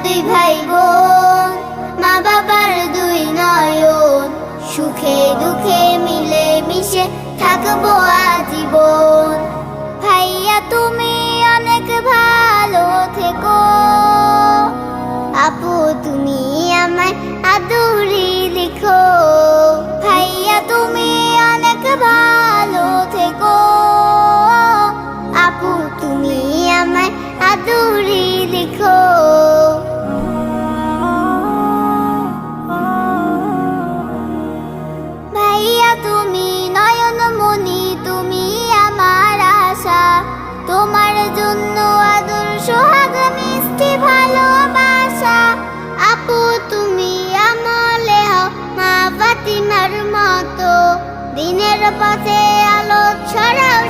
দুই ভাই বোন, মা বাবার দুই নয়ন, সুখে দুঃখে মিলে মিশে থাকবো আজীবন। ভাইয়া তুমি অনেক ভালো থেকো, আপু তুমি আমায় আদুরি লিখো। ভাইয়া তুমি অনেক ভালো থেকো, আপু তুমি আমায় আদুরি লিখো। ভাইয়া তুমি নয়নমণি, তুমি আমার আশা, তোমার জন্য আদর সোহাগ মিষ্টি ভালোবাসা। আপু তুমি আমলে হও মা ফাতিমার মতো, দিনের পথে আলো ছড়াও।